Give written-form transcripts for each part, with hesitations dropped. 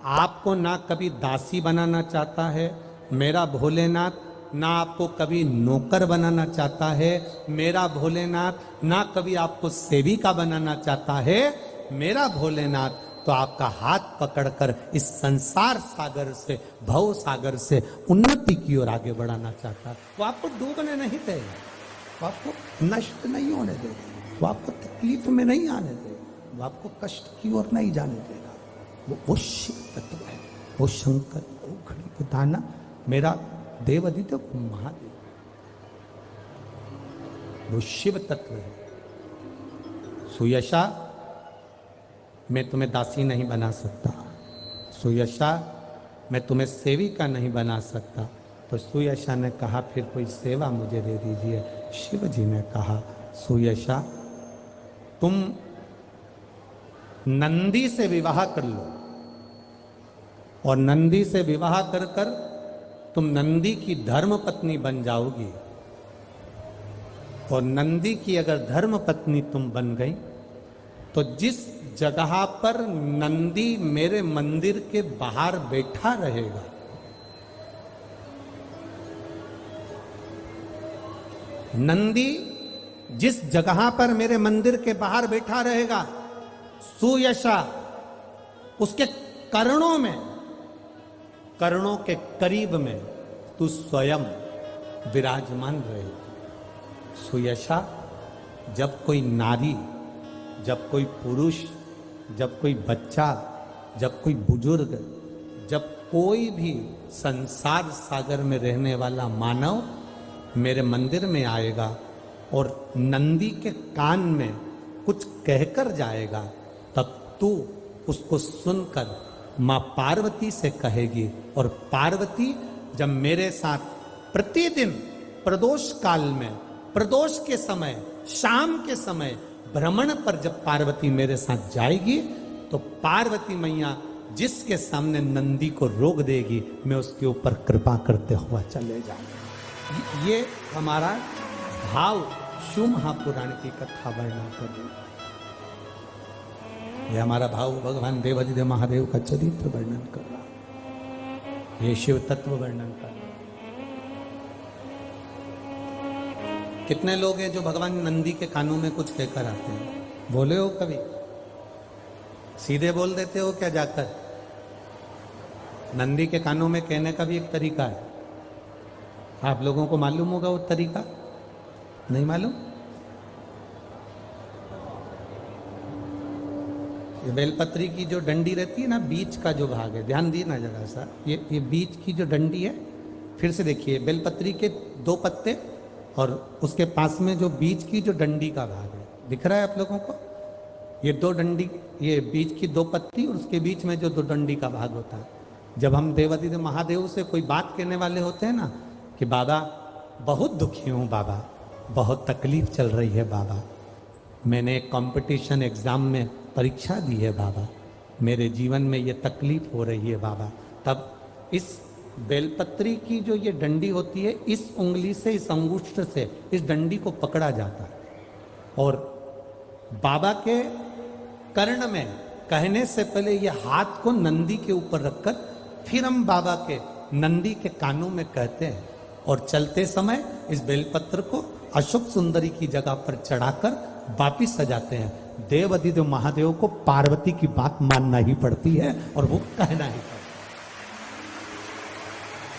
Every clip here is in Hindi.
आपको ना कभी दासी बनाना चाहता है मेरा भोलेनाथ, ना आपको कभी नौकर बनाना चाहता है मेरा भोलेनाथ, ना कभी आपको सेविका बनाना चाहता है मेरा भोलेनाथ। तो आपका हाथ पकड़कर इस संसार सागर से, भव सागर से उन्नति की ओर आगे बढ़ाना चाहता है। वो आपको डूबने नहीं देगा, वो आपको नष्ट नहीं होने देगा, वो आपको तकलीफ में नहीं आने देगा, वो आपको कष्ट की ओर नहीं जाने देगा। वो शिव तत्व है, वो शंकर, वो घड़ी के दाना, मेरा देव आदित्य महादेव, वो शिव तत्व है। सुयशा, मैं तुम्हें दासी नहीं बना सकता, सुयशा मैं तुम्हें सेविका नहीं बना सकता। तो सुयशा ने कहा फिर कोई सेवा मुझे दे दीजिए। शिव जी ने कहा सुयशा तुम नंदी से विवाह कर लो, और नंदी से विवाह कर कर तुम नंदी की धर्म पत्नी बन जाओगी। और नंदी की अगर धर्म पत्नी तुम बन गई तो जिस जगह पर नंदी मेरे मंदिर के बाहर बैठा रहेगा, नंदी जिस जगह पर मेरे मंदिर के बाहर बैठा रहेगा, सुयशा उसके कर्णों में, कर्णों के करीब में तू स्वयं विराजमान रहेगी। सुयशा, जब कोई नारी, जब कोई पुरुष, जब कोई बच्चा, जब कोई बुजुर्ग, जब कोई भी संसार सागर में रहने वाला मानव मेरे मंदिर में आएगा और नंदी के कान में कुछ कहकर जाएगा, तब तू उसको सुनकर मां पार्वती से कहेगी। और पार्वती जब मेरे साथ प्रतिदिन प्रदोष काल में, प्रदोष के समय, शाम के समय भ्रमण पर जब पार्वती मेरे साथ जाएगी, तो पार्वती मैया जिसके सामने नंदी को रोक देगी, मैं उसके ऊपर कृपा करते हुआ चले जाऊंगा। ये हमारा भाव शिव महापुराण की कथा वर्णन कर रही है। ये हमारा भाव भगवान देवादिदेव महादेव का चरित्र वर्णन कर रहा है, ये शिव तत्व वर्णन कर रहा है। कितने लोग हैं जो भगवान नंदी के कानों में कुछ कहकर आते हैं? बोले हो कभी? सीधे बोल देते हो क्या जाकर? नंदी के कानों में कहने का भी एक तरीका है, आप लोगों को मालूम होगा वो तरीका? नहीं मालूम? ये बेलपत्री की जो डंडी रहती है ना, बीच का जो भाग है, ध्यान दिए ना जरा सा, ये बीच की जो डंडी है, फिर से देखिए, बेलपत्री के 2 पत्ते और उसके पास में जो बीच की जो डंडी का भाग है, दिख रहा है आप लोगों को? ये 2 डंडी, ये बीच की 2 पत्ती और उसके बीच में जो 2 डंडी का भाग होता है। जब हम देवादिदेव महादेव से कोई बात कहने वाले होते हैं ना कि बाबा बहुत दुखी हूँ, बाबा बहुत तकलीफ चल रही है, बाबा मैंने एक कंपटीशन एग्जाम में परीक्षा दी है, बाबा मेरे जीवन में ये तकलीफ हो रही है बाबा, तब इस बेलपत्री की जो ये डंडी होती है, इस उंगली से, इस अंगुष्ठ से इस डंडी को पकड़ा जाता है और बाबा के कर्ण में कहने से पहले ये हाथ को नंदी के ऊपर रखकर फिर हम बाबा के नंदी के कानों में कहते हैं और चलते समय इस बेलपत्र को अशोक सुंदरी की जगह पर चढ़ाकर वापिस सजाते हैं। देव आदिदेव महादेव को पार्वती की बात मानना ही पड़ती है और वो कहना ही पड़ता है।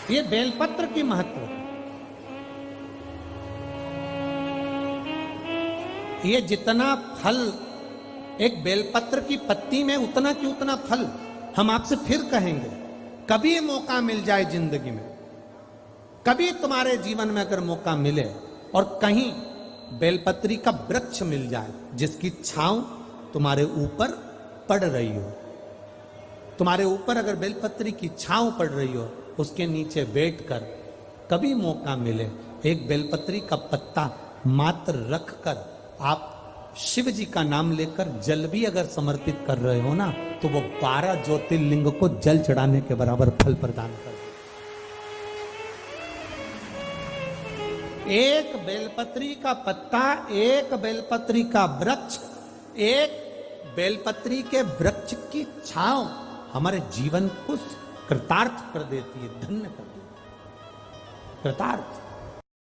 ये बेलपत्र की महत्व, ये जितना फल एक बेलपत्र की पत्ती में, उतना की उतना फल। हम आपसे फिर कहेंगे, कभी मौका मिल जाए जिंदगी में, कभी तुम्हारे जीवन में अगर मौका मिले और कहीं बेलपत्री का वृक्ष मिल जाए जिसकी छांव तुम्हारे ऊपर पड़ रही हो, तुम्हारे ऊपर अगर बेलपत्री की छांव पड़ रही हो, उसके नीचे बैठकर कभी मौका मिले, एक बेलपत्री का पत्ता मात्र रखकर आप शिव जी का नाम लेकर जल भी अगर समर्पित कर रहे हो ना, तो वो 12 ज्योतिर्लिंग को जल चढ़ाने के बराबर फल प्रदान कर। एक बेलपत्री का पत्ता, एक बेलपत्री का वृक्ष, एक बेलपत्री के वृक्ष की छांव हमारे जीवन को कृतार्थ कर देती है, धन्य कर देती है, कृतार्थ।